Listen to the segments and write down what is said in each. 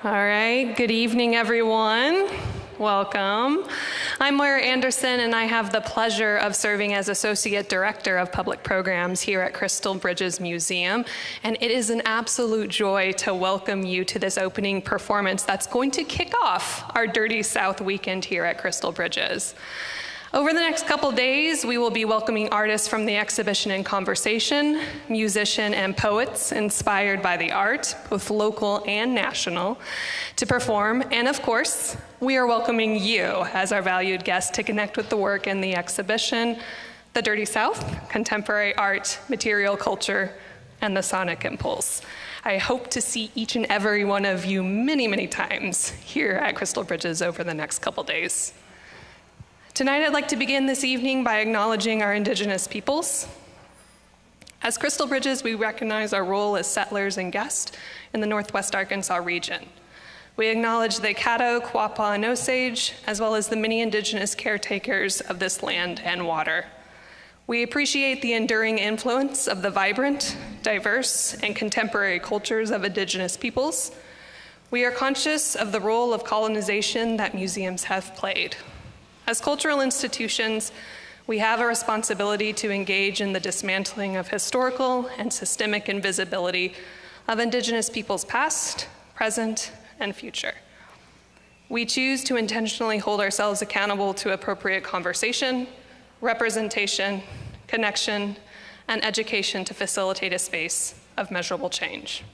All right, good evening, everyone. Welcome. I'm Moira Anderson, and I have the pleasure of serving as Associate Director of Public Programs here at Crystal Bridges Museum. And it is an absolute joy to welcome you to this opening performance that's going to kick off our Dirty South weekend here at Crystal Bridges. Over the next couple days, we will be welcoming artists from the exhibition and conversation, musicians and poets inspired by the art, both local and national, to perform. And of course, we are welcoming you as our valued guests to connect with the work in the exhibition, The Dirty South, Contemporary Art, Material Culture, and the Sonic Impulse. I hope to see each and every one of you many, many times here at Crystal Bridges over the next couple days. Tonight, I'd like to begin this evening by acknowledging our Indigenous peoples. As Crystal Bridges, we recognize our role as settlers and guests in the Northwest Arkansas region. We acknowledge the Caddo, Quapaw, and Osage, as well as the many Indigenous caretakers of this land and water. We appreciate the enduring influence of the vibrant, diverse, and contemporary cultures of Indigenous peoples. We are conscious of the role of colonization that museums have played. As cultural institutions, we have a responsibility to engage in the dismantling of historical and systemic invisibility of Indigenous peoples' past, present, and future. We choose to intentionally hold ourselves accountable to appropriate conversation, representation, connection, and education to facilitate a space of measurable change.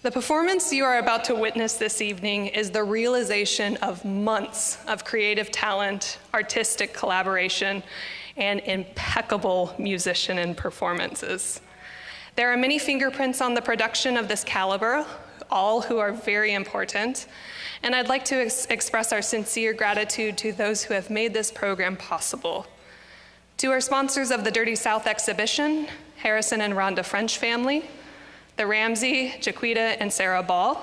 The performance you are about to witness this evening is the realization of months of creative talent, artistic collaboration, and impeccable musician and performances. There are many fingerprints on the production of this caliber, all who are very important, and I'd like to express our sincere gratitude to those who have made this program possible. To our sponsors of the Dirty South exhibition, Harrison and Rhonda French family, the Ramsey, Jaquita, and Sarah Ball,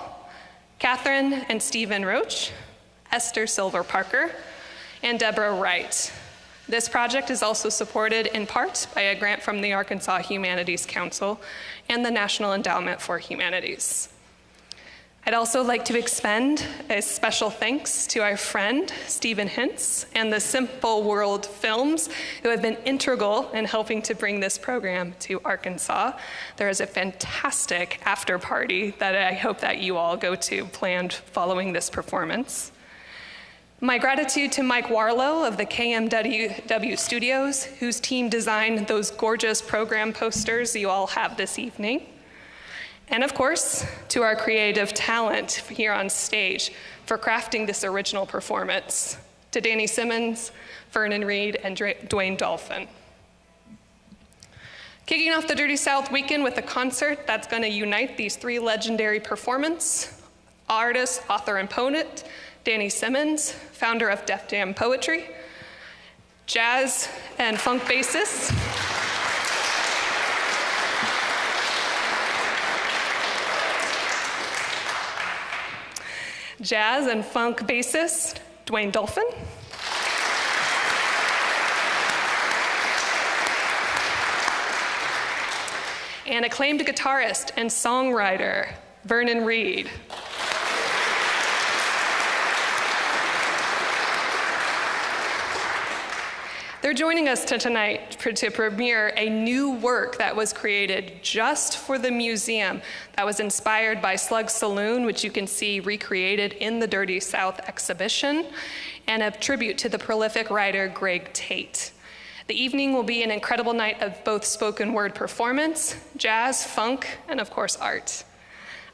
Catherine and Stephen Roach, Esther Silver Parker, and Deborah Wright. This project is also supported in part by a grant from the Arkansas Humanities Council and the National Endowment for Humanities. I'd also like to expend a special thanks to our friend, Stephen Hintz, and the Simple World Films, who have been integral in helping to bring this program to Arkansas. There is a fantastic after party that I hope that you all go to, planned following this performance. My gratitude to Mike Warlow of the KMWW Studios, whose team designed those gorgeous program posters you all have this evening. And of course, to our creative talent here on stage for crafting this original performance, to Danny Simmons, Vernon Reid, and Dwayne Dolphin. Kicking off the Dirty South weekend with a concert that's going to unite these three legendary performers: artist, author, and poet, Danny Simmons, founder of Def Jam Poetry, jazz and funk bassist, Dwayne Dolphin, and acclaimed guitarist and songwriter, Vernon Reid. They're joining us tonight to premiere a new work that was created just for the museum that was inspired by Slugs Saloon, which you can see recreated in the Dirty South exhibition, and a tribute to the prolific writer Greg Tate. The evening will be an incredible night of both spoken word performance, jazz, funk, and of course art.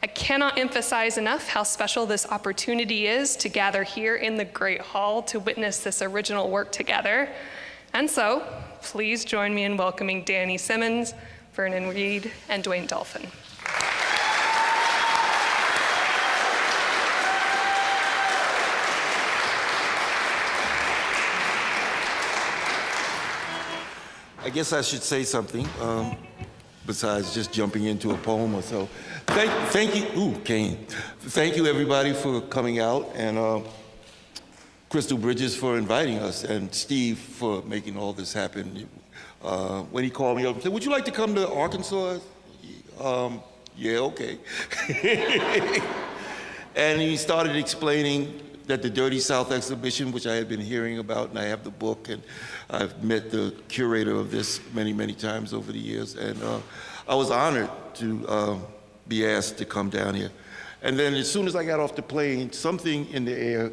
I cannot emphasize enough how special this opportunity is to gather here in the Great Hall to witness this original work together. And so, please join me in welcoming Danny Simmons, Vernon Reid, and Dwayne Dolphin. I guess I should say something besides just jumping into a poem or so. Thank you, Thank you everybody for coming out, and Crystal Bridges for inviting us, and Steve for making all this happen. When he called me up and said, "Would you like to come to Arkansas?" Yeah, okay. And he started explaining that the Dirty South exhibition, which I had been hearing about, and I have the book, and I've met the curator of this many, many times over the years, and I was honored to be asked to come down here. And then as soon as I got off the plane, something in the air,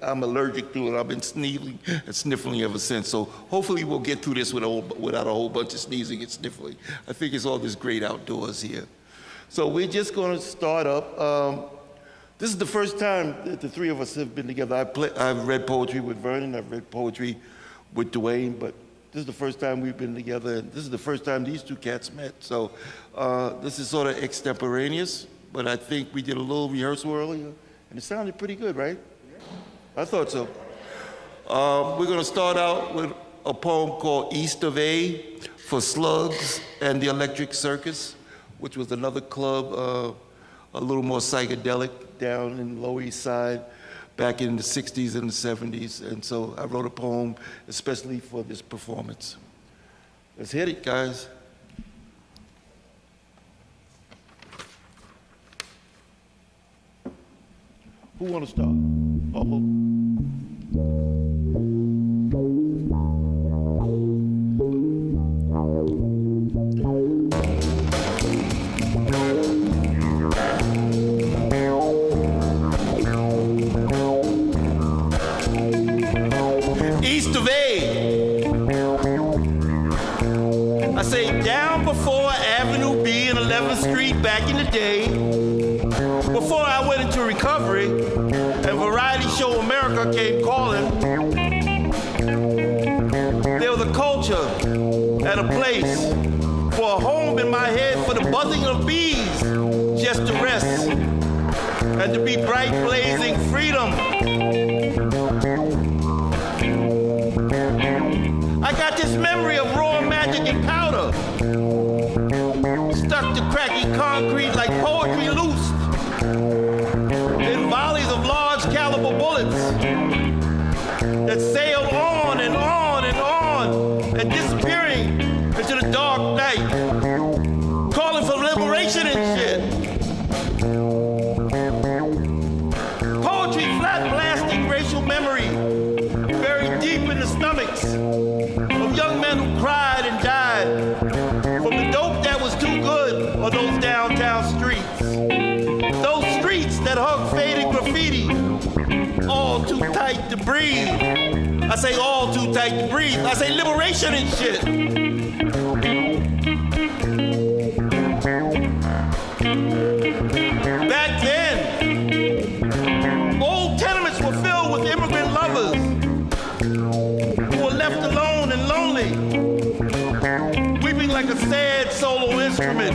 I'm allergic to it. I've been sneezing and sniffling ever since. So hopefully we'll get through this without a whole bunch of sneezing and sniffling. I think it's all this great outdoors here. So we're just gonna start up. This is the first time that the three of us have been together. I've read poetry with Vernon, I've read poetry with Dwayne, but this is the first time we've been together, and this is the first time these two cats met. So this is sort of extemporaneous, but I think we did a little rehearsal earlier, and it sounded pretty good, right? Yeah. I thought so. We're gonna start out with a poem called East of A for Slugs and the Electric Circus, which was another club, a little more psychedelic down in the Lower East Side back in the 60s and the 70s. And so I wrote a poem especially for this performance. Let's hit it, guys. Who want to start? East of A. I say down before Avenue B and 11th Street back in the day, before I went into recovery and Variety Show America came calling, there was a culture and a place for a home in my head for the buzzing of bees just to rest and to be bright blazing freedom. I got this memory of raw magic and powder, stuck to cracky concrete like poetry loosed in volleys of large caliber bullets that sailed on and on and on and disappearing into the dark night, calling for liberation and shit. Poetry flat blasting racial memory buried deep in the stomachs of young men who cried and died from the dope that was too good on those downtown streets. Those streets that hug faded graffiti, all too tight to breathe. I say all too tight to breathe. I say liberation and shit. Back then, old tenements were filled with immigrant lovers who were left alone and lonely, weeping like a sad solo instrument.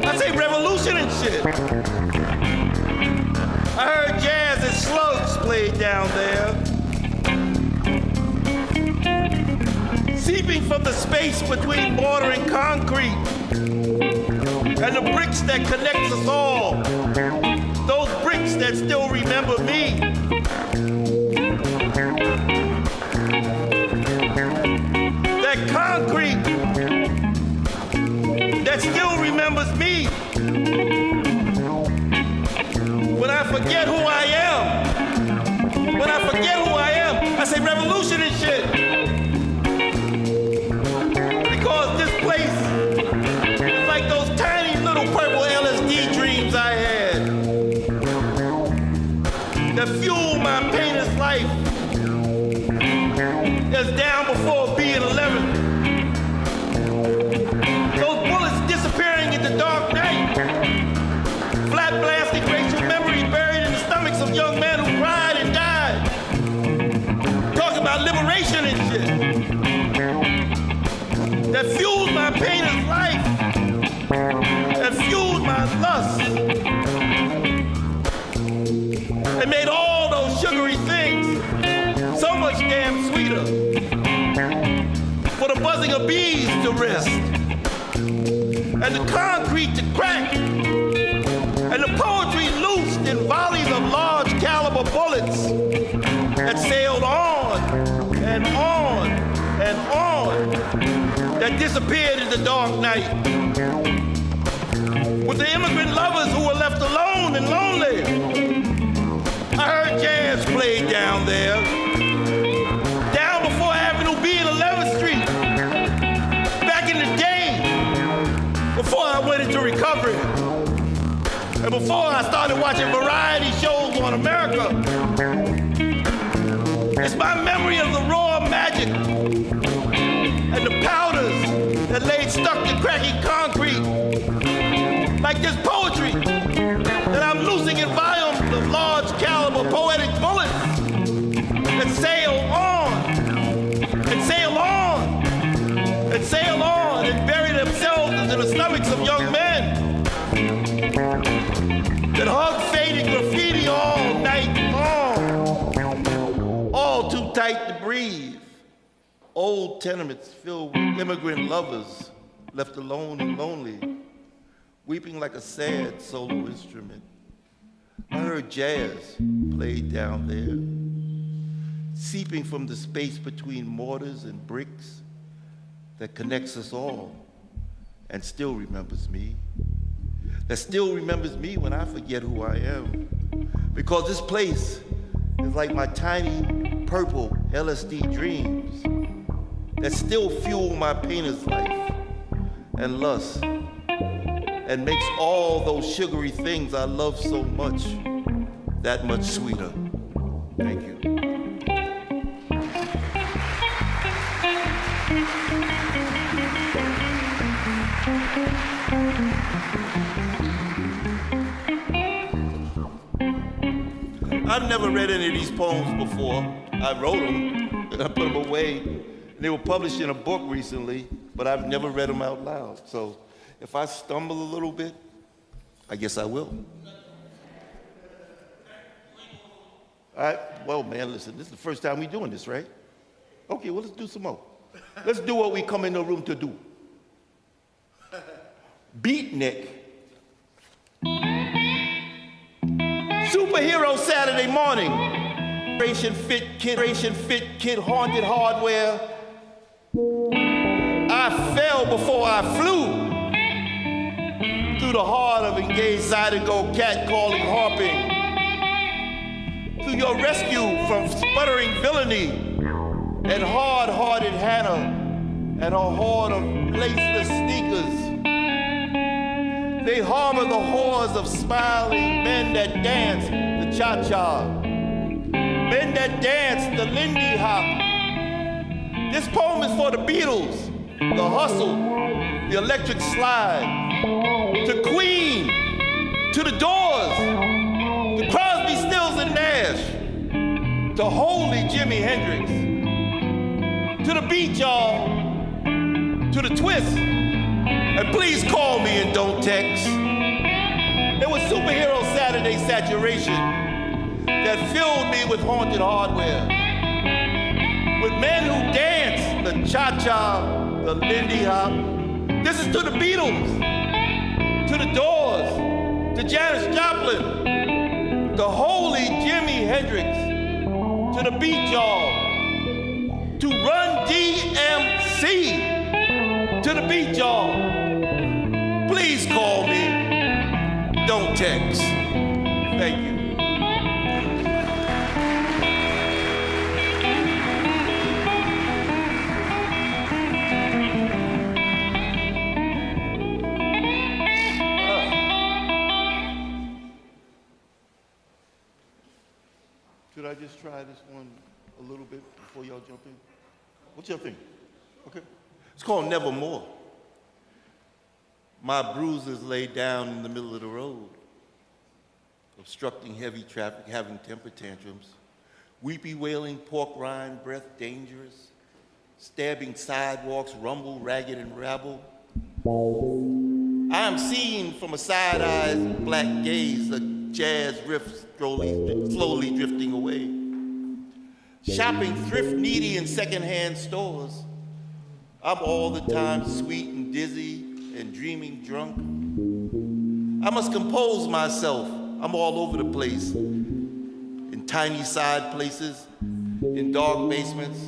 I say revolution and shit. I heard jazz and slugs played down there, seeping from the space between mortar and concrete and the bricks that connects us all, those bricks that still remember me. That concrete that still remembers me. When I forget who I am, when I forget who I am, I say revolution and shit. Because this place is like those tiny little purple LSD dreams I had that fuel my painless life. That's down before B and 11. Those bullets disappearing in the dark night. Flat blasting racial memory buried in the stomachs of young men who cried and died. Talking about liberation and shit. That fueled my painless life. That fueled my lust. It made all those sugary things so much damn sweeter. For the buzzing of bees to rest, and the concrete to crack, and the poetry loosed in volleys of large caliber bullets that sailed on and on and on, that disappeared in the dark night. with the immigrant lovers who were left alone and lonely. I heard jazz played down there, down before Avenue B and 11th Street, back in the day, before I went into recovery, and before I started watching variety shows on America. It's my memory of the raw magic and the powders that laid stuck to cracking concrete, like this poetry that I'm losing in volumes of large caliber poetic bullets that sail on and sail on and sail on and bury themselves into the stomachs of young men that hug faded graffiti all night long, all too tight to breathe. Old tenements filled with immigrant lovers left alone and lonely, weeping like a sad solo instrument. I heard jazz played down there, seeping from the space between mortars and bricks that connects us all and still remembers me. That still remembers me when I forget who I am. Because this place is like my tiny purple LSD dreams that still fuel my painter's life and lust and makes all those sugary things I love so much that much sweeter. Thank you. I've never read any of these poems before. I wrote them, and I put them away. They were published in a book recently, but I've never read them out loud. So if I stumble a little bit, I guess I will. All right, well, man, listen, this is the first time we're doing this, right? Okay, well, let's do some more. Let's do what we come in the room to do. Beatnik. Superhero Saturday morning. Ration fit kid, haunted hardware. I fell before I flew through the heart of engaged Zydeco cat-calling harping. To your rescue from sputtering villainy and hard-hearted Hannah and her horde of laceless sneakers. They harbor the hordes of smiling men that dance the cha-cha, men that dance the Lindy Hop. This poem is for the Beatles, the Hustle, the Electric Slide, to Queen, to the Doors, to Crosby, Stills and Nash, to holy Jimi Hendrix, to the beat, y'all, to the twist, and please call me and don't text. It was Superhero Saturday saturation that filled me with haunted hardware, with men who dance the cha-cha, the Lindy Hop. This is to the Beatles, to the Doors, to Janis Joplin, to holy Jimi Hendrix, to the beat, y'all, to Run DMC, to the beat, y'all. Please call me, don't text. Thank you. Should I just try this one a little bit before y'all jump in? What y'all think? Okay. It's called Nevermore. My bruises lay down in the middle of the road, obstructing heavy traffic, having temper tantrums, weepy wailing, pork rind, breath dangerous, stabbing sidewalks, rumble, ragged and rabble. I am seen from a side-eyed black gaze, a jazz riff slowly drifting away. Shopping thrift needy in secondhand stores. I'm all the time sweet and dizzy and dreaming drunk. I must compose myself. I'm all over the place. In tiny side places, in dark basements.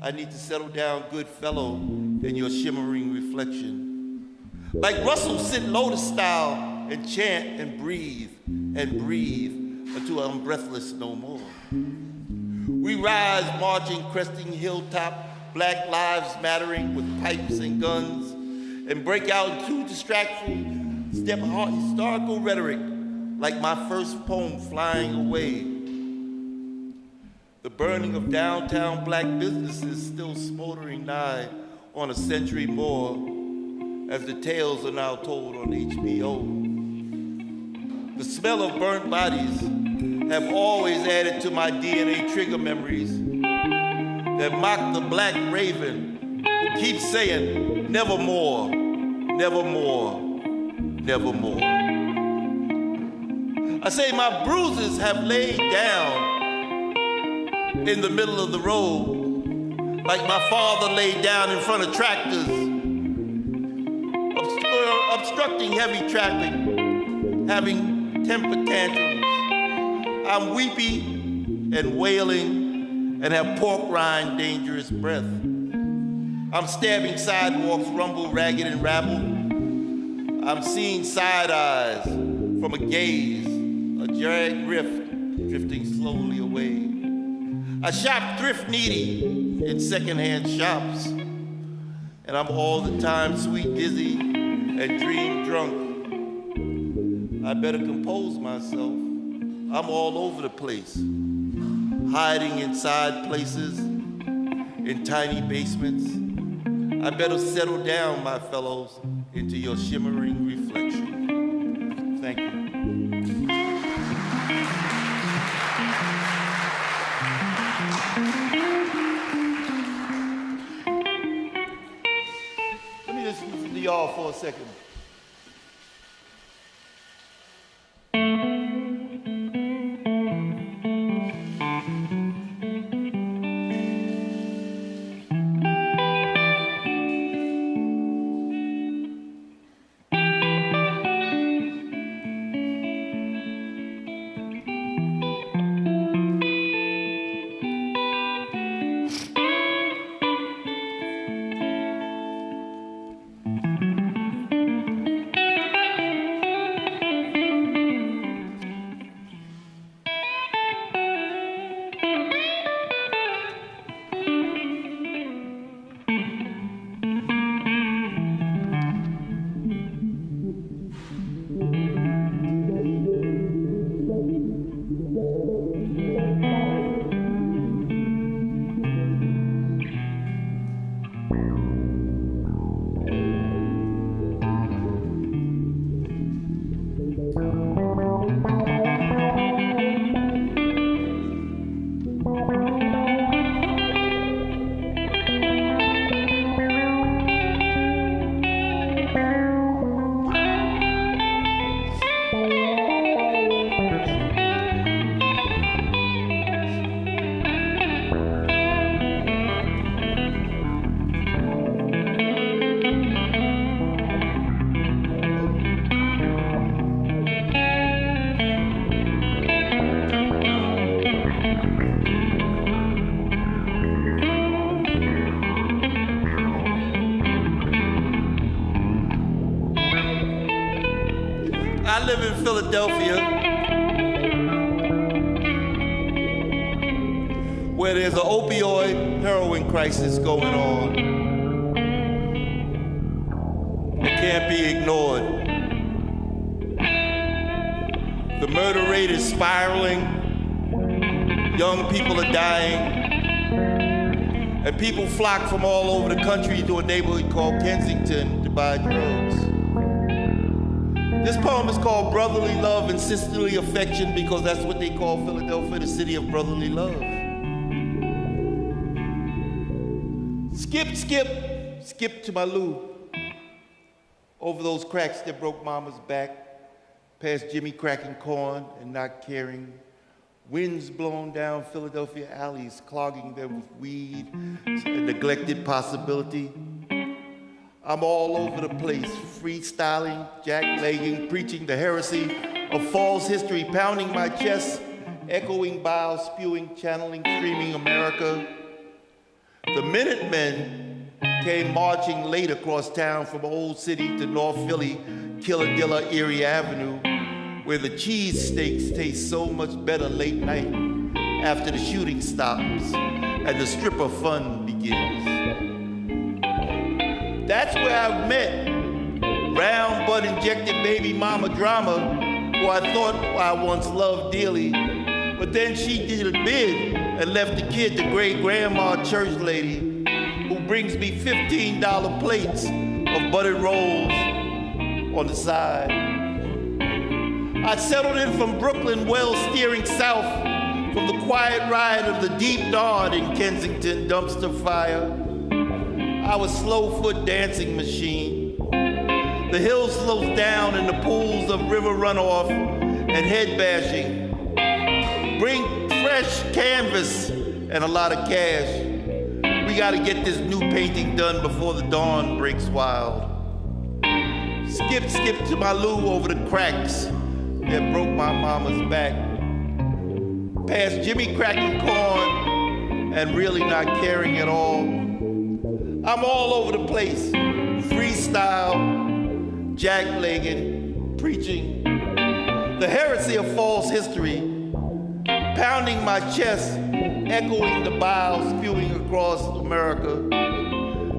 I need to settle down, good fellow, in your shimmering reflection. Like Russell, sit lotus style and chant and breathe until I'm breathless no more. We rise marching, cresting hilltop, Black Lives Mattering with pipes and guns, and break out into distractful, historical rhetoric like my first poem, Flying Away. The burning of downtown black businesses still smoldering nigh on a century more, as the tales are now told on HBO. The smell of burnt bodies have always added to my DNA trigger memories that mock the black raven who keeps saying, nevermore, nevermore, nevermore. I say my bruises have laid down in the middle of the road, like my father laid down in front of tractors, obstructing heavy traffic, having temper tantrums. I'm weepy and wailing and have pork rind dangerous breath. I'm stabbing sidewalks, rumble, ragged and rabble. I'm seeing side eyes from a gaze, a dragged rift drifting slowly away. I shop thrift needy in secondhand shops, and I'm all the time sweet dizzy and dream drunk. I better compose myself. I'm all over the place, hiding inside places, in tiny basements. I better settle down, my fellows, into your shimmering reflection. Thank you. Let me just listen to y'all for a second. I live in Philadelphia, where there's an opioid heroin crisis going on. It can't be ignored. The murder rate is spiraling. Young people are dying. And people flock from all over the country to a neighborhood called Kensington to buy drugs. This poem is called Brotherly Love and Sisterly Affection because that's what they call Philadelphia, the city of brotherly love. Skip, skip, skip to my loo. Over those cracks that broke mama's back, past Jimmy cracking corn and not caring. Winds blown down Philadelphia alleys, clogging them with weed, a neglected possibility. I'm all over the place, freestyling, jacklegging, preaching the heresy of false history, pounding my chest, echoing bile, spewing, channeling, screaming America. The Minutemen came marching late across town from Old City to North Philly, Killadilla, Erie Avenue, where the cheesesteaks taste so much better late night after the shooting stops and the stripper fun begins. That's where I met round butt injected baby mama drama, who I thought I once loved dearly, but then she did a bid and left the kid to great grandma church lady, who brings me $15 plates of buttered rolls on the side. I settled in from Brooklyn, well steering south from the quiet ride of the deep dawn in Kensington dumpster fire. I was slow-foot dancing machine. The hill slopes down in the pools of river runoff and head bashing. Bring fresh canvas and a lot of cash. We gotta get this new painting done before the dawn breaks wild. Skip to my loo over the cracks that broke my mama's back. Past Jimmy cracking corn and really not caring at all. I'm all over the place, freestyle, jacklegging, preaching. The heresy of false history, pounding my chest, echoing the bile spewing across America.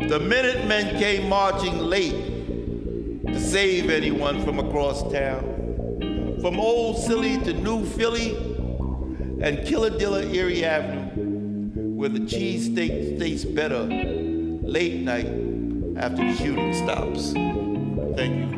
The Minutemen came marching late to save anyone from across town. From Old Silly to New Philly and Killadilla, Erie Avenue, where the cheesesteak tastes better late night after the shooting stops. Thank you.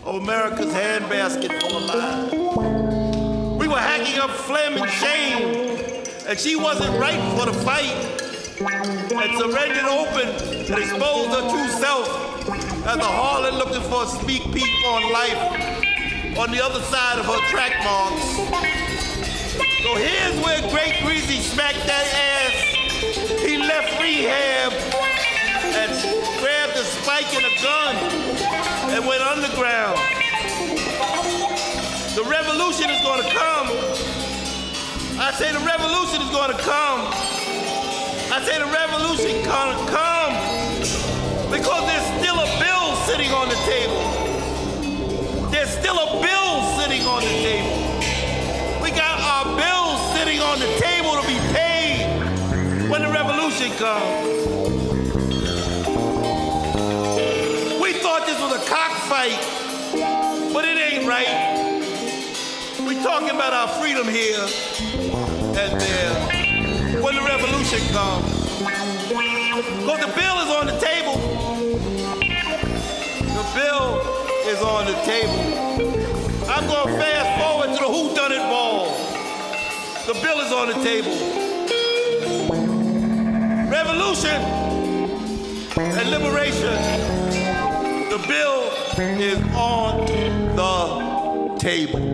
America's handbasket full of lies. We were hacking up phlegm and shame, and she wasn't right for the fight, and surrendered open and exposed her true self as a harlot looking for a sneak peek on life on the other side of her track marks. So here's where Great Greasy smacked that ass. He left rehab and grabbed a spike and a gun and went underground. The revolution is going to come. I say the revolution is gonna come. I say the revolution gonna come because there's still a bill sitting on the table. There's still a bill sitting on the table. We got our bills sitting on the table to be paid when the revolution comes. We thought this was a cockfight, but it ain't right. We talking about our freedom here and there when the revolution comes. Because the bill is on the table. The bill is on the table. I'm going to fast forward to the whodunit ball. The bill is on the table. Revolution and liberation. The bill is on the table.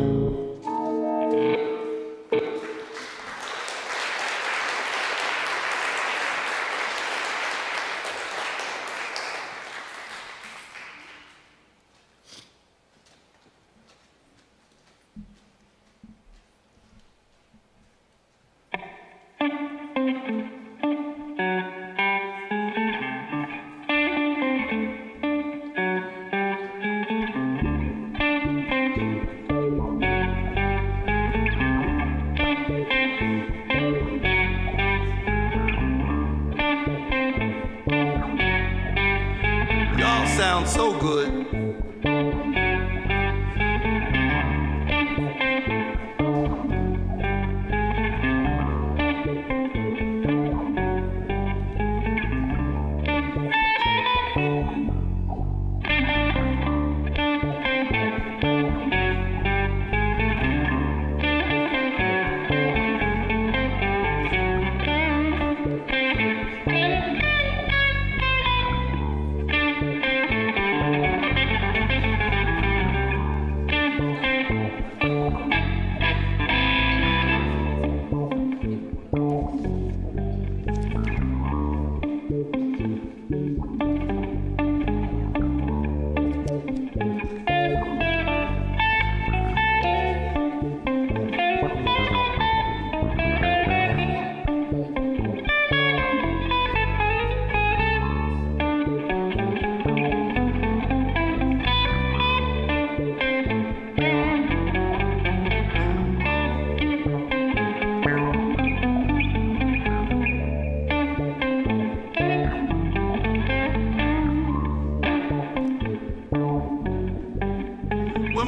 Sounds so good.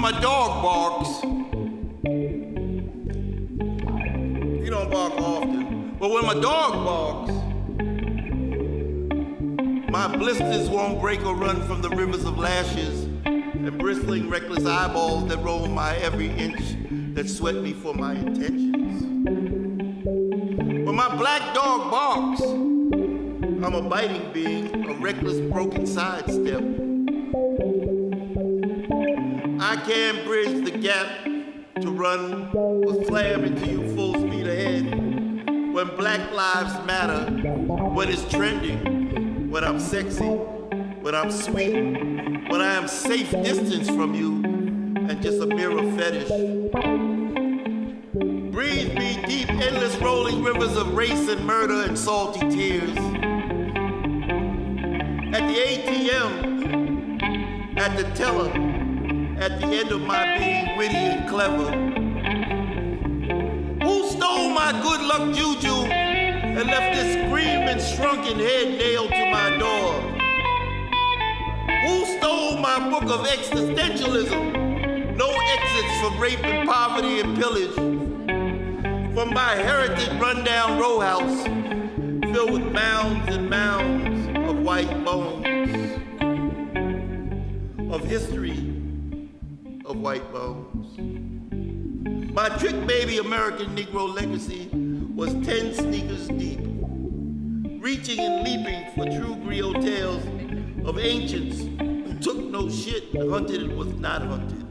My dog barks. He don't bark often, but when my dog barks, my blisters won't break or run from the rivers of lashes and bristling reckless eyeballs that roll my every inch that sweat me for my intentions. When my black dog barks, I'm a biting being, a reckless broken sidestep. I can't bridge the gap to run or slam into you full speed ahead. When Black Lives Matter, when it's trending, when I'm sexy, when I'm sweet, when I am safe distance from you and just a mirror fetish. Breathe me deep, endless rolling rivers of race and murder and salty tears. At the ATM, at the teller, at the end of my being witty and clever. Who stole my good luck juju and left this screaming, shrunken head nailed to my door? Who stole my book of existentialism? No exits from rape and poverty and pillage. From my heritage rundown row house filled with mounds and mounds of white bones. Of history of white bones. My trick baby American Negro legacy was 10 sneakers deep, reaching and leaping for true griot tales of ancients who took no shit and hunted and was not hunted,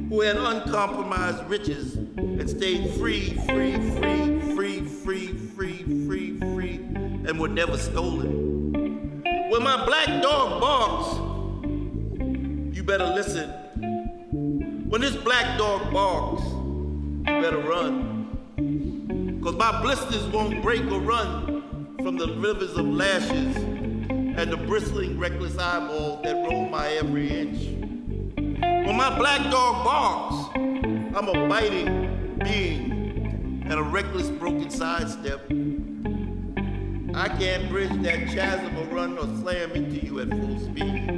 who had uncompromised riches and stayed free, and were never stolen. When my black dog barks, you better listen. When this black dog barks, you better run. 'cause my blisters won't break or run from the rivers of lashes and the bristling, reckless eyeballs that roam my every inch. When my black dog barks, I'm a biting being and a reckless, broken sidestep. I can't bridge that chasm or run or slam into you at full speed.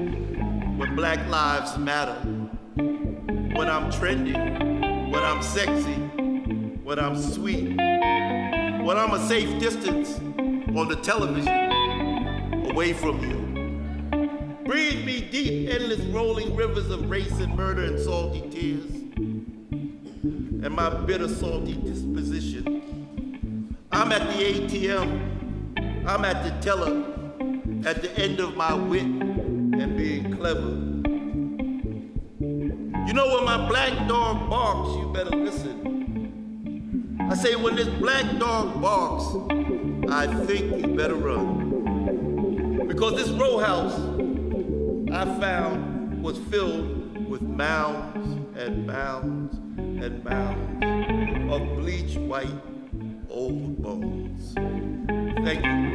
When Black Lives Matter, when I'm trending, when I'm sexy, when I'm sweet, when I'm a safe distance on the television, away from you. Breathe me deep, endless rolling rivers of race and murder and salty tears, and my bitter, salty disposition. I'm at the ATM, I'm at the teller, at the end of my wit and being clever. You know, when my black dog barks, you better listen. I say, when this black dog barks, I think you better run. Because this row house I found was filled with mounds and mounds and mounds of bleach white old bones. Thank you.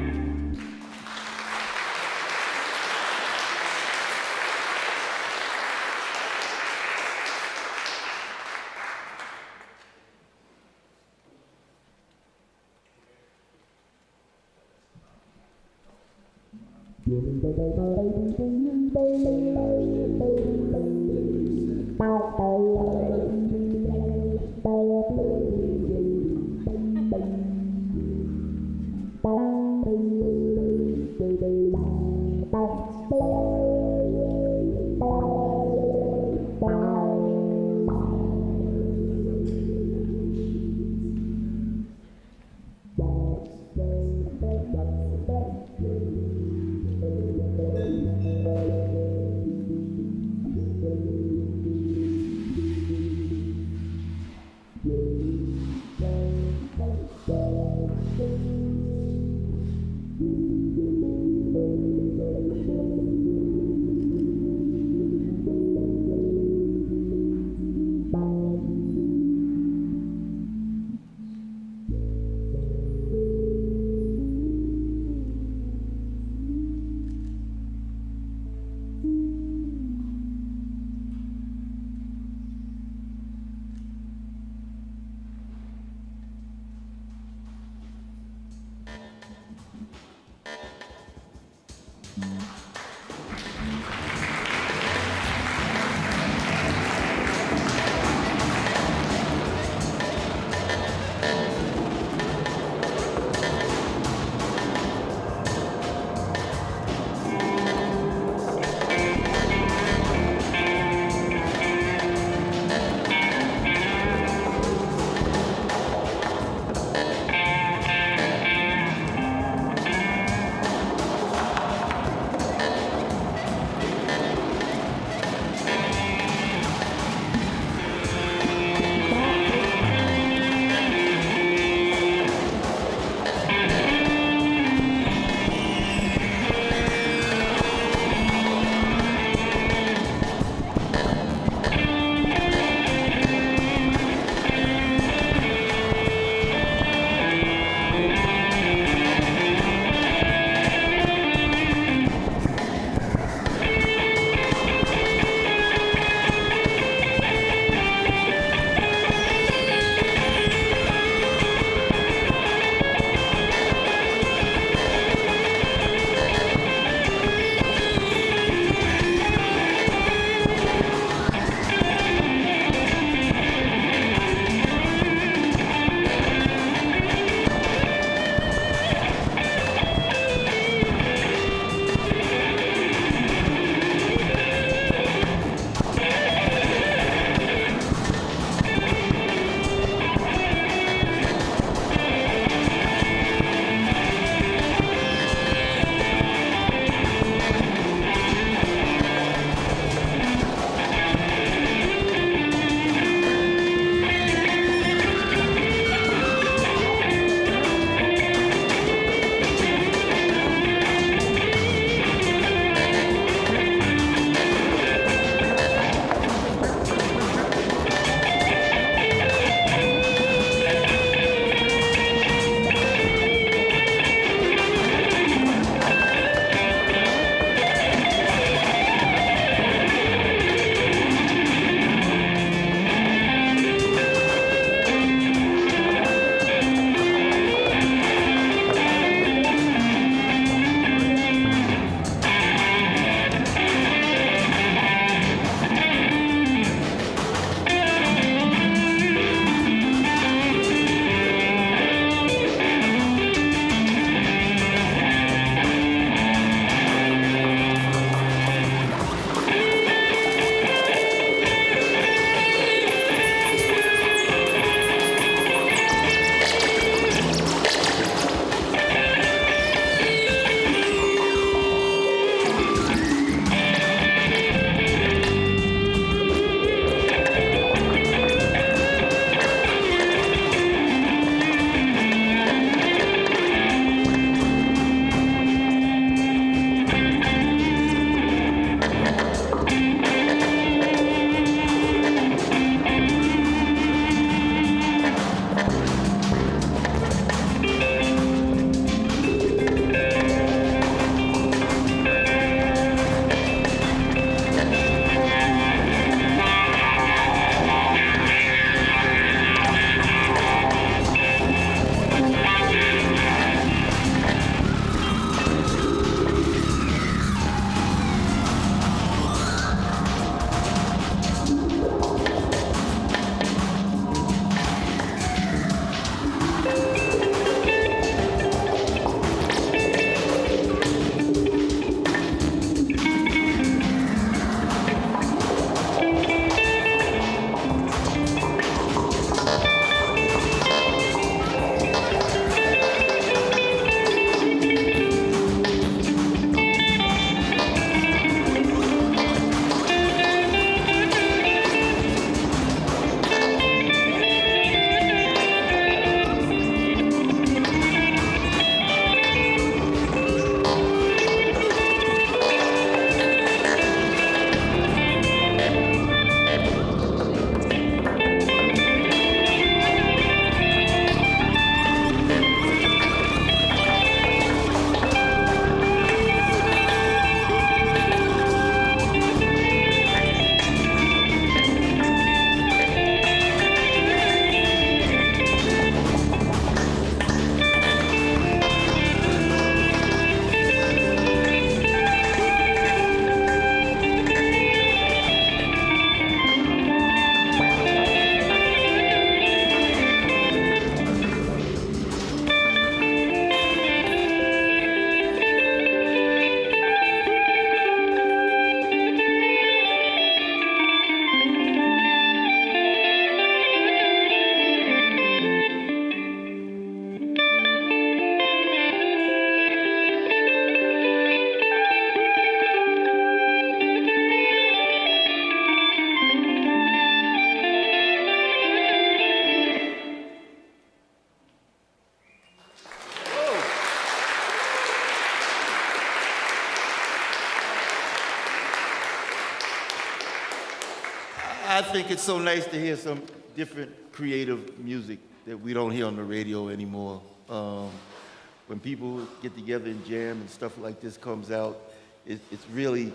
I think it's so nice to hear some different creative music that we don't hear on the radio anymore. When people get together and jam and stuff like this comes out, it really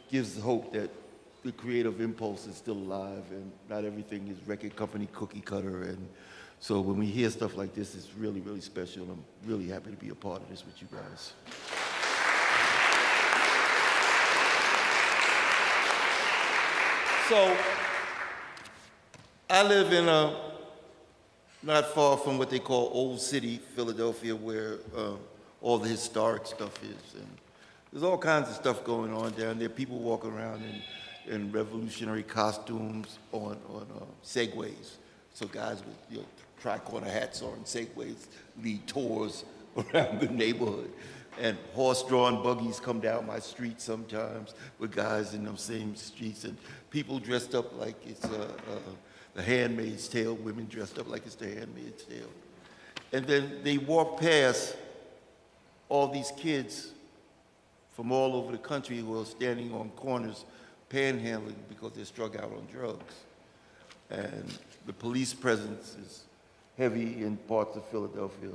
gives hope that the creative impulse is still alive and not everything is record company cookie cutter. And so when we hear stuff like this, it's really, really special. I'm really happy to be a part of this with you guys. So, I live in not far from what they call Old City, Philadelphia, where all the historic stuff is. And there's all kinds of stuff going on down there. People walking around in revolutionary costumes on Segways. So guys with tri-corner hats on Segways lead tours around the neighborhood. And horse-drawn buggies come down my street sometimes with guys in those same streets, and people dressed up like it's The Handmaid's Tale, women dressed up like it's The Handmaid's Tale. And then they walk past all these kids from all over the country who are standing on corners panhandling because they're struck out on drugs. And the police presence is heavy in parts of Philadelphia.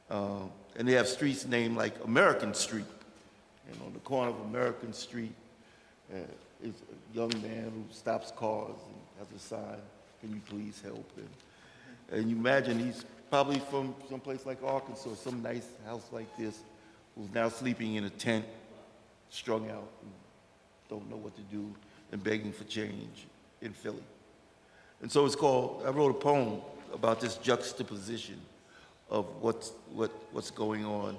And they have streets named like American Street. And on the corner of American Street is a young man who stops cars and has a sign, "Can you please help?" And you imagine he's probably from someplace like Arkansas, some nice house like this, who's now sleeping in a tent, strung out, and don't know what to do, and begging for change in Philly. And so it's called, I wrote a poem about this juxtaposition of what's going on,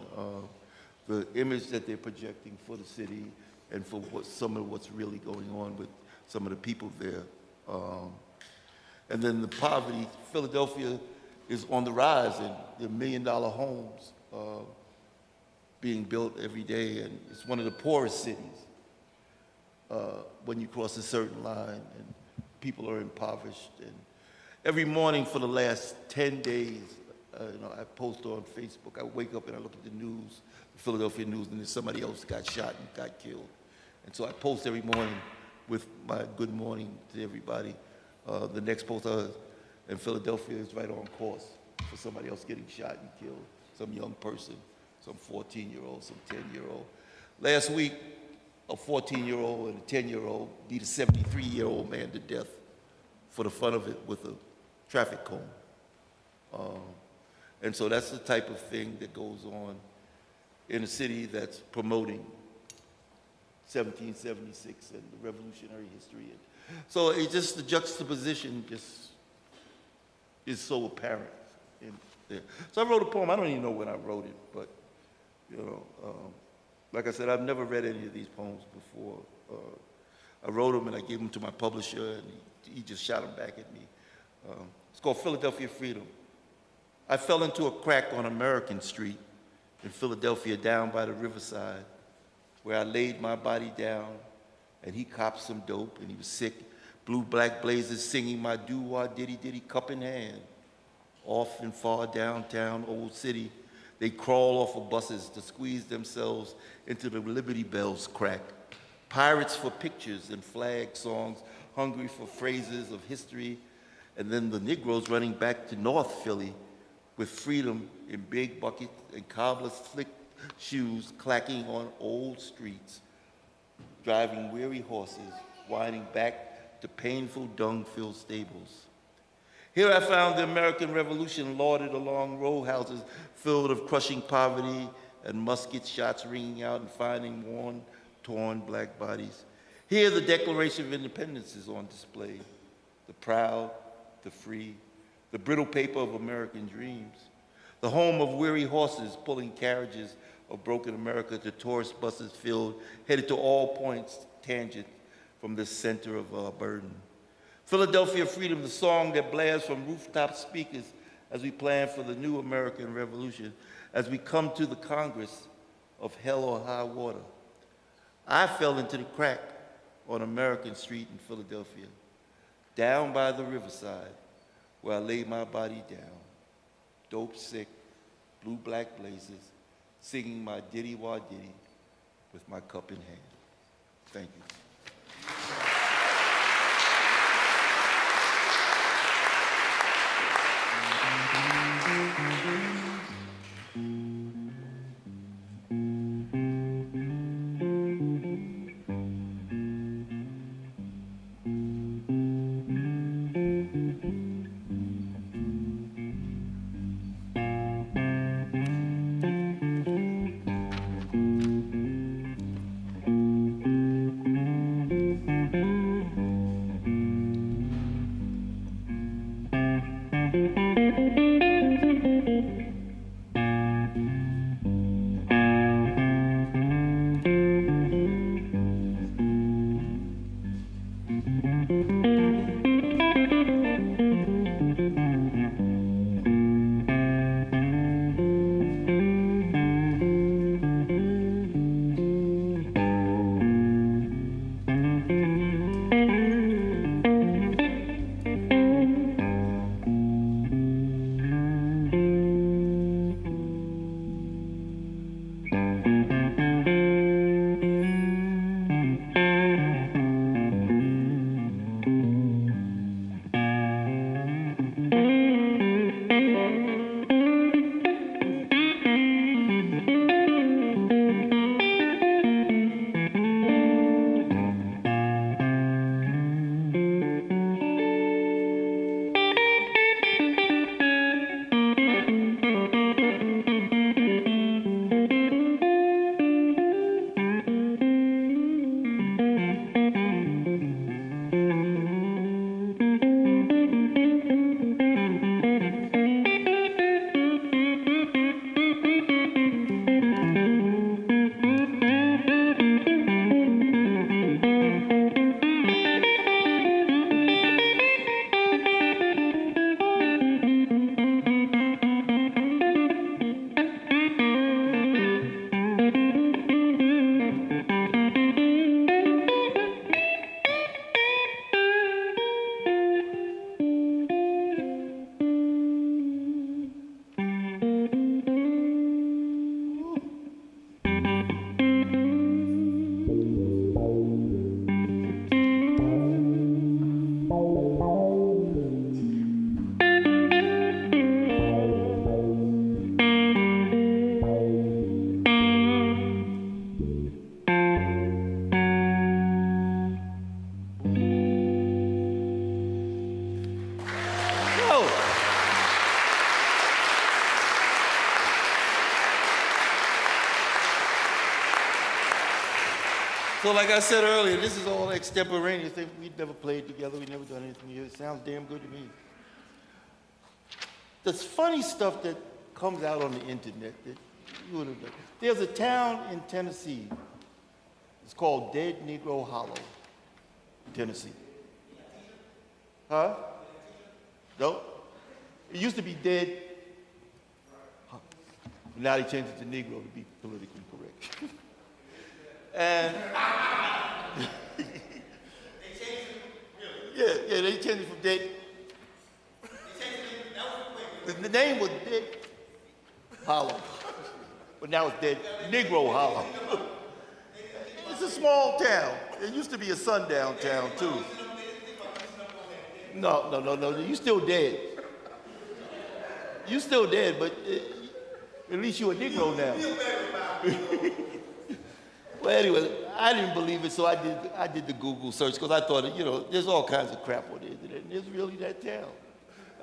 the image that they're projecting for the city and for some of what's really going on with some of the people there. And then the poverty. Philadelphia is on the rise, and there are $1 million homes being built every day, and it's one of the poorest cities when you cross a certain line, and people are impoverished. And every morning for the last 10 days, I post on Facebook. I wake up and I look at the news, the Philadelphia news, and then somebody else got shot and got killed. And so I post every morning with my good morning to everybody. The next post in Philadelphia is right on course for somebody else getting shot and killed, some young person, some 14-year-old, some 10-year-old. Last week, a 14-year-old and a 10-year-old beat a 73-year-old man to death for the fun of it with a traffic cone. And so that's the type of thing that goes on in a city that's promoting 1776 and the revolutionary history. So it's just the juxtaposition just is so apparent in there. So I wrote a poem. I don't even know when I wrote it, but like I said, I've never read any of these poems before. I wrote them and I gave them to my publisher, and he just shot them back at me. It's called Philadelphia Freedom. I fell into a crack on American Street in Philadelphia, down by the riverside, where I laid my body down, and he copped some dope, and he was sick. Blue black blazers singing my doo-wah diddy-diddy cup in hand. Off and far downtown old city, they crawl off of buses to squeeze themselves into the Liberty Bells crack. Pirates for pictures and flag songs, hungry for phrases of history, and then the Negroes running back to North Philly with freedom in big buckets and cobbler's slick shoes clacking on old streets, driving weary horses, winding back to painful dung-filled stables. Here I found the American Revolution lauded along row houses filled of crushing poverty and musket shots ringing out and finding worn, torn black bodies. Here the Declaration of Independence is on display, the proud, the free, the brittle paper of American dreams, the home of weary horses pulling carriages of broken America to tourist buses filled, headed to all points tangent from the center of our burden. Philadelphia Freedom, the song that blares from rooftop speakers as we plan for the new American Revolution, as we come to the Congress of hell or high water. I fell into the crack on American Street in Philadelphia, down by the riverside, where I laid my body down, dope sick, blue black blazers, singing my diddy-wah diddy with my cup in hand. Thank you. So like I said earlier, this is all extemporaneous. We'd never played together. We never done anything here. It sounds damn good to me. There's funny stuff that comes out on the internet that you would have done. There's a town in Tennessee. It's called Dead Negro Hollow, Tennessee. Huh? No? It used to be Dead. Now they changed it to Negro to be politically correct. And they changed it, really? Yeah, they changed it from Dead. They changed it. The name was Dead Hollow, but now it's Dead Negro Hollow. It's a small town. It used to be a sundown town too. No. You still dead. You still dead, but at least you're a Negro now. Well, anyway, I didn't believe it, so I did the Google search because I thought, there's all kinds of crap on the internet, and it's really that town.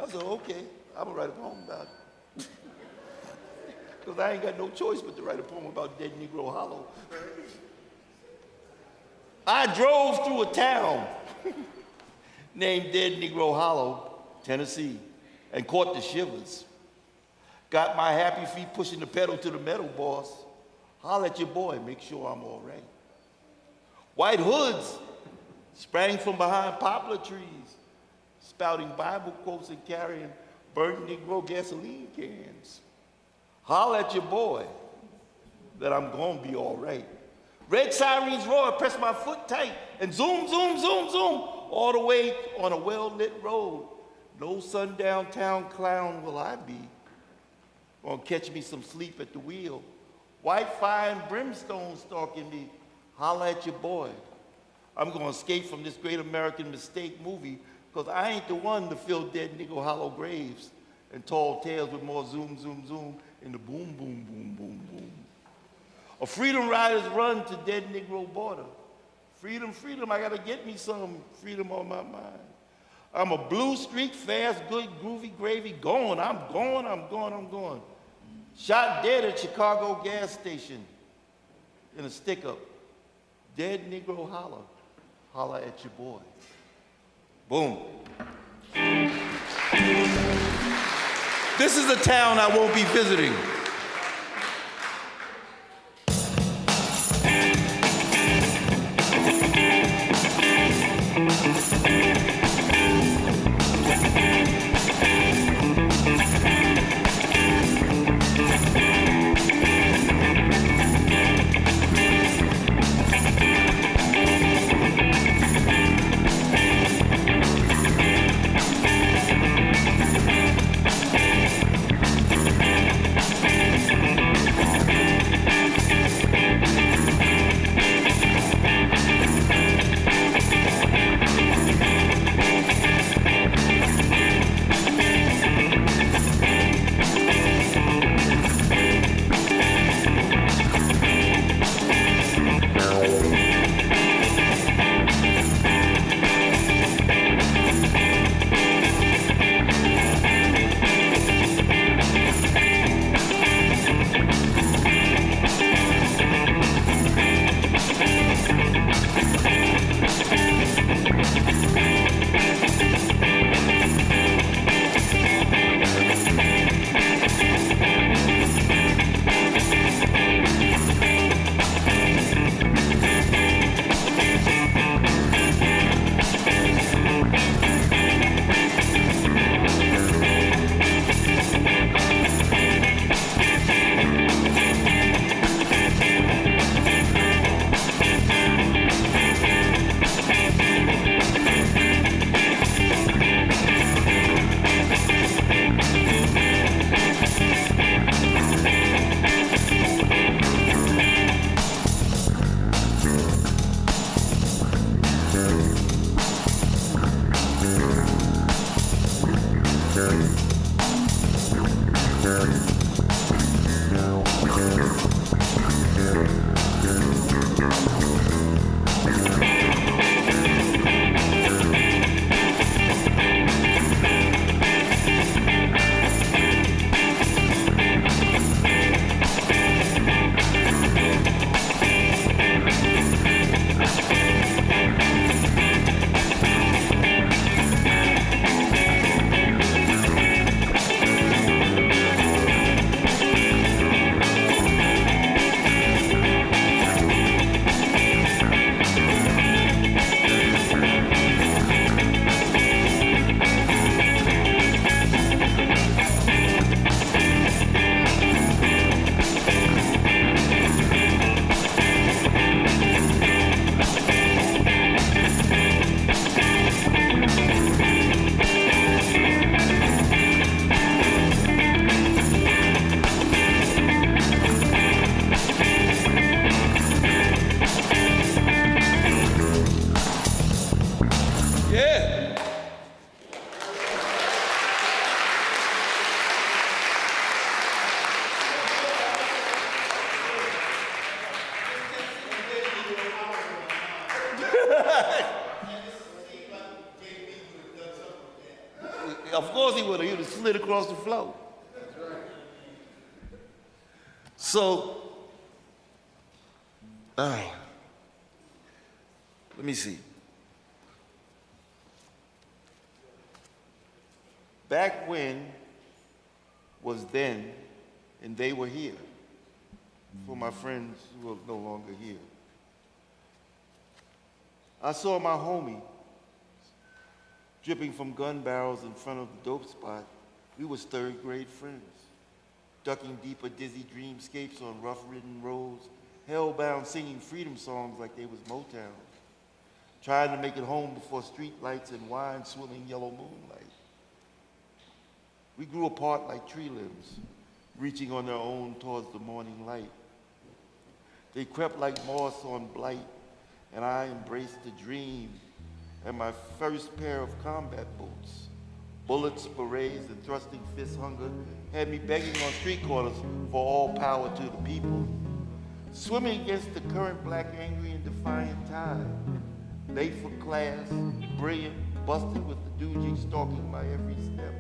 I said, okay, I'm gonna write a poem about it. Because I ain't got no choice but to write a poem about Dead Negro Hollow. I drove through a town named Dead Negro Hollow, Tennessee, and caught the shivers. Got my happy feet pushing the pedal to the metal, boss. Holler at your boy, make sure I'm all right. White hoods sprang from behind poplar trees, spouting Bible quotes and carrying burnt Negro gasoline cans. Holler at your boy that I'm gonna be all right. Red sirens roar, press my foot tight, and zoom, zoom, zoom, zoom, all the way on a well-lit road. No sundown town clown will I be. Gonna catch me some sleep at the wheel. White fire and brimstone stalking me. Holla at your boy. I'm gonna escape from this great American mistake movie because I ain't the one to fill Dead Negro Hollow graves and tall tales with more zoom, zoom, zoom in the boom, boom, boom, boom, boom. A freedom riders run to Dead Negro border. Freedom, freedom, I gotta get me some freedom on my mind. I'm a blue streak, fast, good, groovy, gravy, going. I'm going. Shot dead at Chicago gas station in a stick-up. Dead Negro holler. Holler at your boy. Boom. This is a town I won't be visiting. Of course he would have. He would have slid across the floor. So, let me see. Back when was then, and they were here. For my friends who are no longer here. I saw my homie dripping from gun barrels in front of the dope spot. We was third grade friends, ducking deeper dizzy dreamscapes on rough-ridden roads, hell-bound singing freedom songs like they was Motown, trying to make it home before street lights and wine-swilling yellow moonlight. We grew apart like tree limbs, reaching on their own towards the morning light. They crept like moss on blight, and I embraced the dream and my first pair of combat boots. Bullets, berets, and thrusting fist hunger had me begging on street corners for all power to the people. Swimming against the current, black, angry, and defiant tide. Late for class, brilliant, busted with the doogie stalking my every step.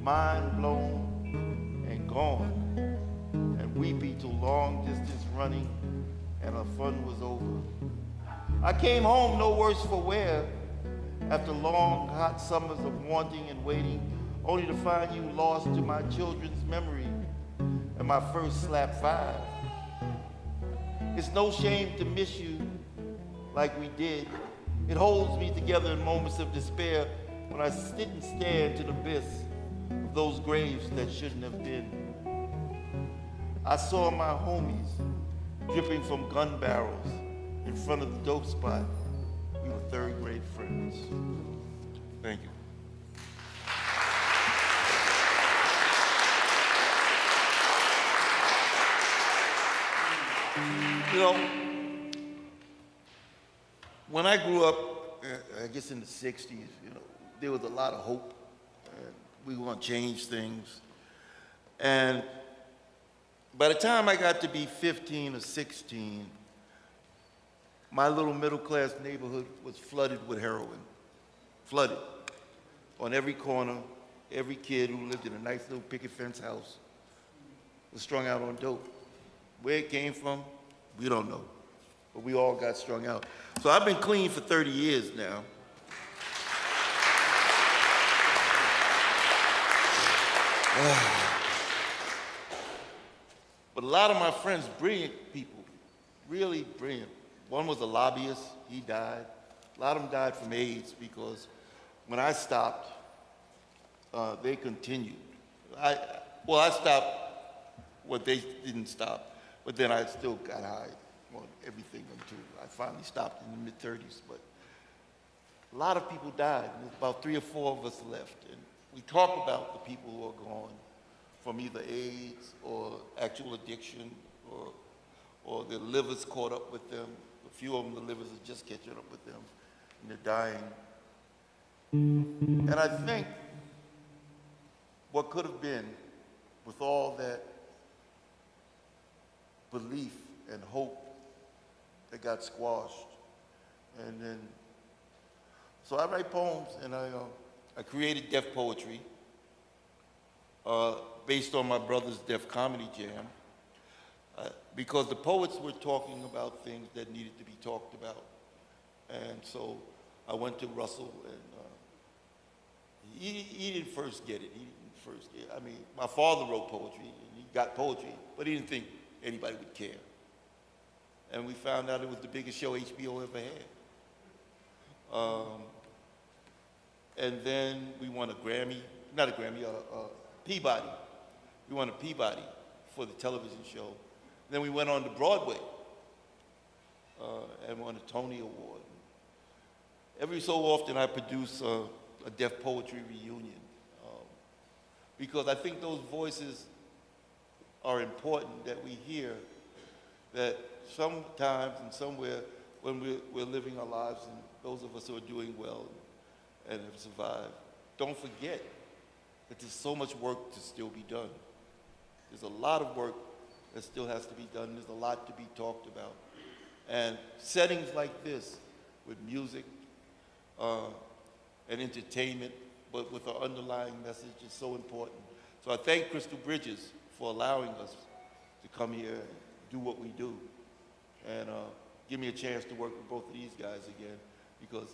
Mind blown and gone, and weepy to long distance running, and our fun was over. I came home no worse for wear, after long, hot summers of wanting and waiting, only to find you lost to my children's memory and my first slap 5. It's no shame to miss you like we did. It holds me together in moments of despair when I sit and stare into the abyss of those graves that shouldn't have been. I saw my homies dripping from gun barrels in front of the dope spot. We were third grade friends. Thank you. You know, when I grew up, I guess in the 60s, you know, there was a lot of hope. And we were going to change things. And by the time I got to be 15 or 16, my little middle-class neighborhood was flooded with heroin. Flooded. On every corner, every kid who lived in a nice little picket fence house was strung out on dope. Where it came from, we don't know. But we all got strung out. So I've been clean for 30 years now. But a lot of my friends, brilliant people, really brilliant. One was a lobbyist, he died. A lot of them died from AIDS because when I stopped, they continued. I stopped what they didn't stop, but then I still got high on everything until I finally stopped in the mid-30s. But a lot of people died. There's about 3 or 4 of us left. And we talk about the people who are gone from either AIDS or actual addiction or their livers caught up with them. A few of them, the livers are just catching up with them, and they're dying. And I think what could have been, with all that belief and hope that got squashed, and then, so I write poems, and I created Deaf Poetry based on my brother's Deaf Comedy Jam. Because the poets were talking about things that needed to be talked about. And so I went to Russell, and he didn't first get it. I mean, my father wrote poetry, and he got poetry, but he didn't think anybody would care. And we found out it was the biggest show HBO ever had. And then we won a Grammy, not a Grammy, Peabody. We won a Peabody for the television show. Then we went on to Broadway and won a Tony Award. Every so often I produce a Deaf Poetry reunion because I think those voices are important that we hear, that sometimes and somewhere when we're living our lives, and those of us who are doing well and have survived, don't forget that there's so much work to still be done. There's a lot of work that still has to be done. There's a lot to be talked about. And settings like this with music and entertainment, but with an underlying message is so important. So I thank Crystal Bridges for allowing us to come here and do what we do, and give me a chance to work with both of these guys again, because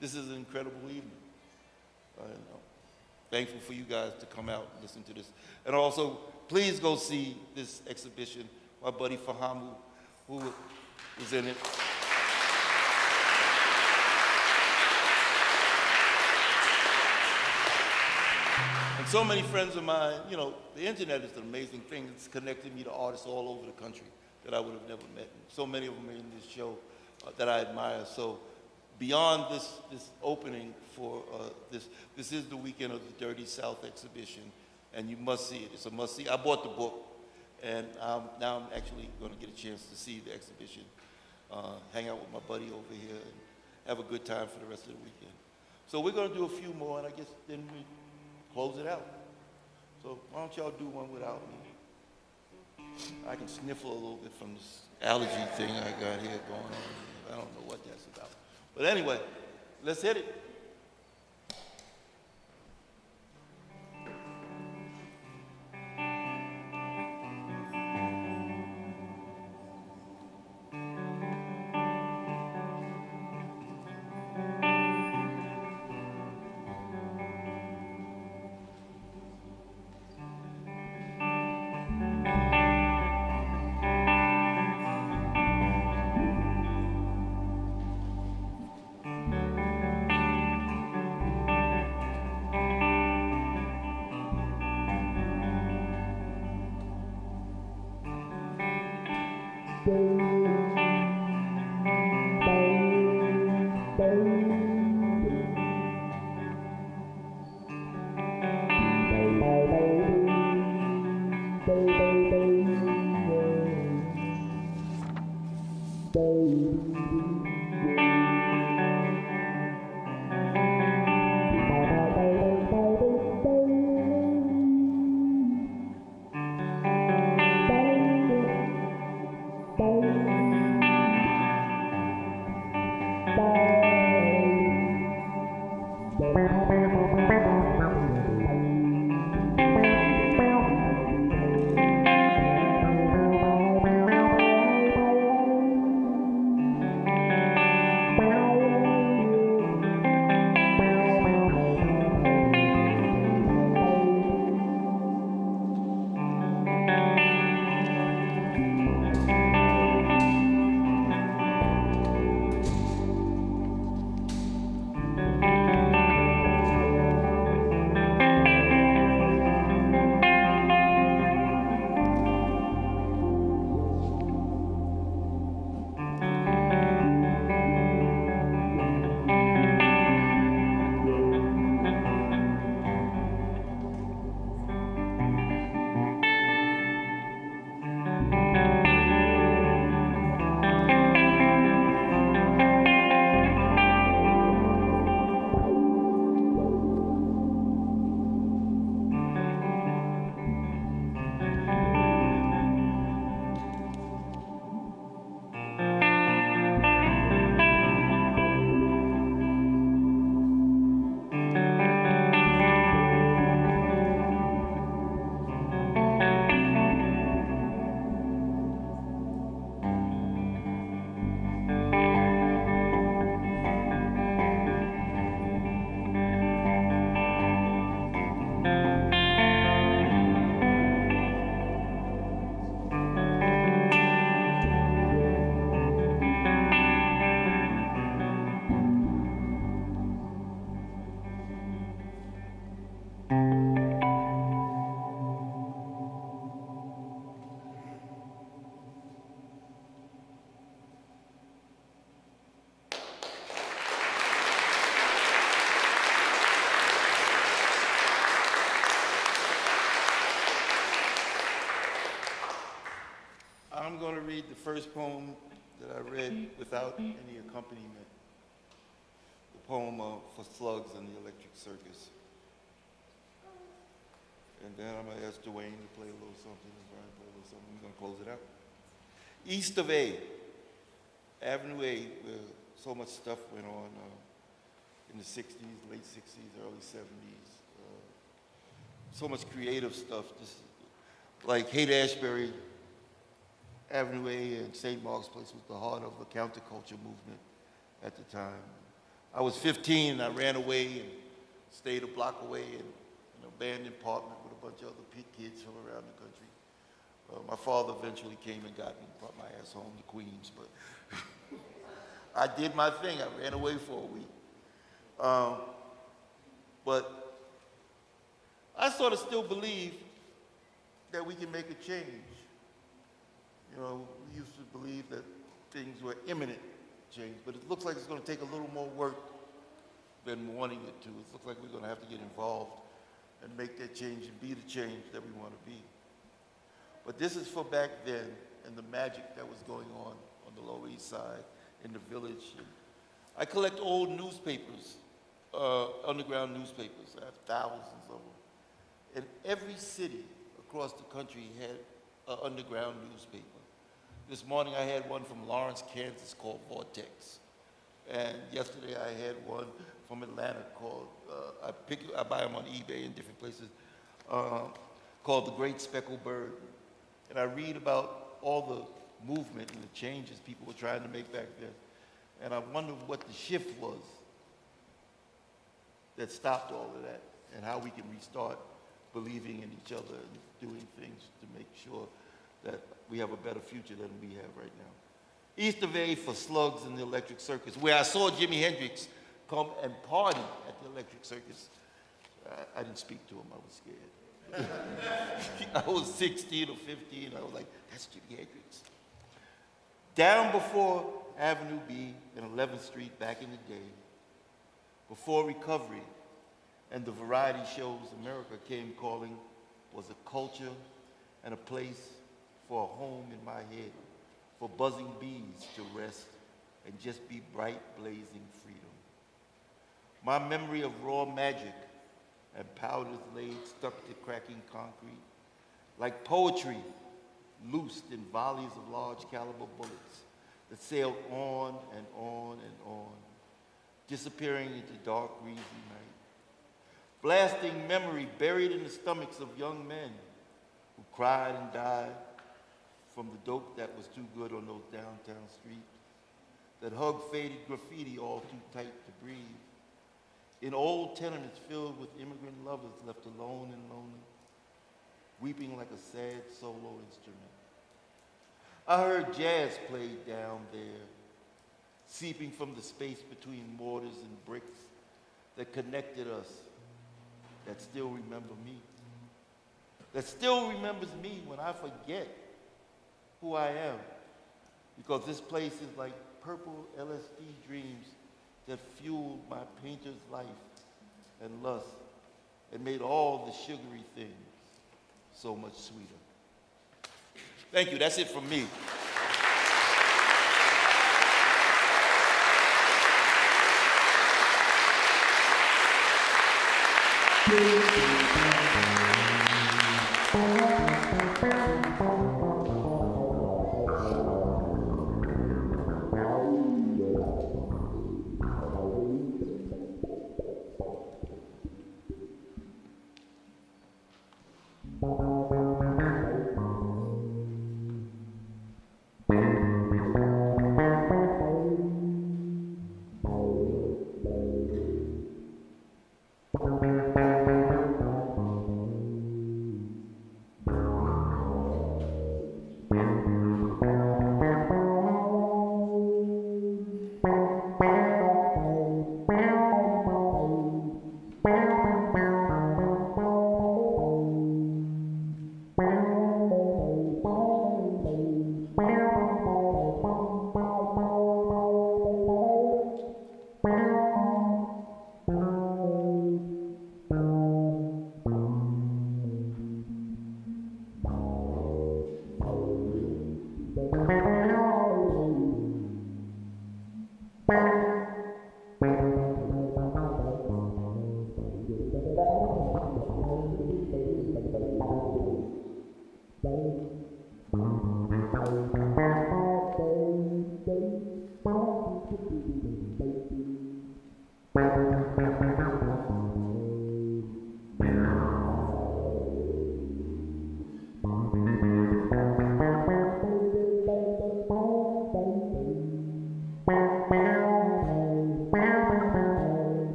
this is an incredible evening. Thankful for you guys to come out and listen to this. And also, please go see this exhibition. My buddy Fahamu, who was in it. And so many friends of mine, you know, the internet is an amazing thing. It's connected me to artists all over the country that I would have never met. And so many of them are in this show that I admire. So beyond this opening for this is the weekend of the Dirty South exhibition, and you must see it. It's a must see. I bought the book, and now I'm actually going to get a chance to see the exhibition, hang out with my buddy over here, and have a good time for the rest of the weekend. So we're going to do a few more, and I guess then we close it out. So why don't y'all do one without me? I can sniffle a little bit from this allergy thing I got here going on. I don't know what that's about. But anyway, let's hit it. I'm going to read the first poem that I read without any accompaniment, the poem for Slugs and the Electric Circus. And then I'm going to ask Dwayne to play a little something, and Brian play a little something. We're going to close it out. East of A, Avenue A, where so much stuff went on in the 60s, late 60s, early 70s. So much creative stuff. Just like Haight-Ashbury Avenue A and St. Mark's Place was the heart of the counterculture movement at the time. I was 15 and I ran away and stayed a block away in an abandoned apartment with a bunch of other kids from around the country. My father eventually came and got me and brought my ass home to Queens, but I did my thing. I ran away for a week. But I sort of still believe that we can make a change. You know, we used to believe that things were imminent change, but it looks like it's going to take a little more work than wanting it to. It looks like we're going to have to get involved and make that change and be the change that we want to be. But this is for back then and the magic that was going on the Lower East Side, in the village. And I collect old newspapers, underground newspapers. I have thousands of them. And every city across the country had an underground newspaper. This morning I had one from Lawrence, Kansas called Vortex. And yesterday I had one from Atlanta called, I buy them on eBay in different places, called The Great Speckled Bird. And I read about all the movement and the changes people were trying to make back then. And I wonder what the shift was that stopped all of that and how we can restart believing in each other and doing things to make sure that we have a better future than we have right now. East of A for Slugs and the Electric Circus, where I saw Jimi Hendrix come and party at the Electric Circus. I didn't speak to him, I was scared. I was 16 or 15, I was like, that's Jimi Hendrix. Down before Avenue B and 11th Street back in the day, before recovery and the variety shows America came calling, was a culture and a place for a home in my head, for buzzing bees to rest and just be bright, blazing freedom. My memory of raw magic and powders laid stuck to cracking concrete, like poetry loosed in volleys of large caliber bullets that sailed on and on and on, disappearing into dark, greasy night. Blasting memory buried in the stomachs of young men who cried and died from the dope that was too good on those downtown streets, that hugged faded graffiti all too tight to breathe, in old tenements filled with immigrant lovers left alone and lonely, weeping like a sad solo instrument. I heard jazz played down there, seeping from the space between mortars and bricks that connected us, that still remember me, that still remembers me when I forget who I am, because this place is like purple LSD dreams that fueled my painter's life and lust and made all the sugary things so much sweeter. Thank you, that's it from me.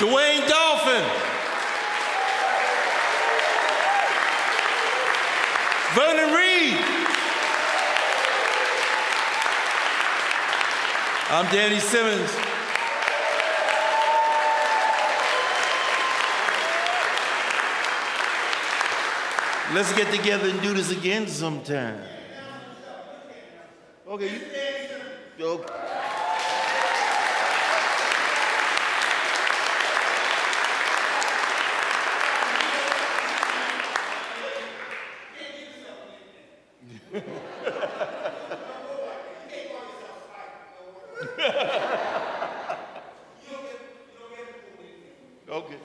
Dwayne Dolphin. Vernon Reid. I'm Danny Simmons. Let's get together and do this again sometime. Okay. Okay. Okay.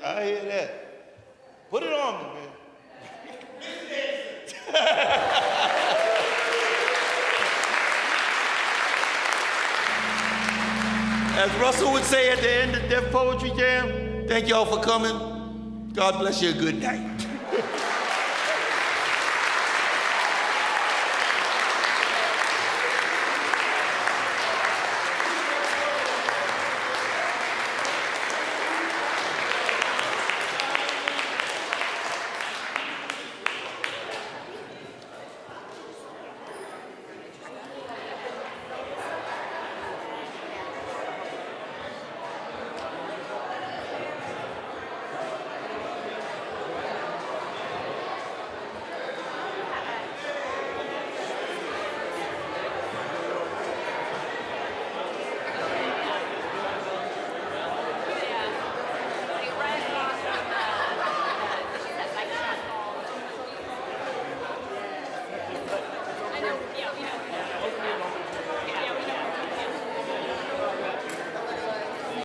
I hear that. Put it on me, man. As Russell would say at the end of Deaf Poetry Jam, thank y'all for coming. God bless you. Good night.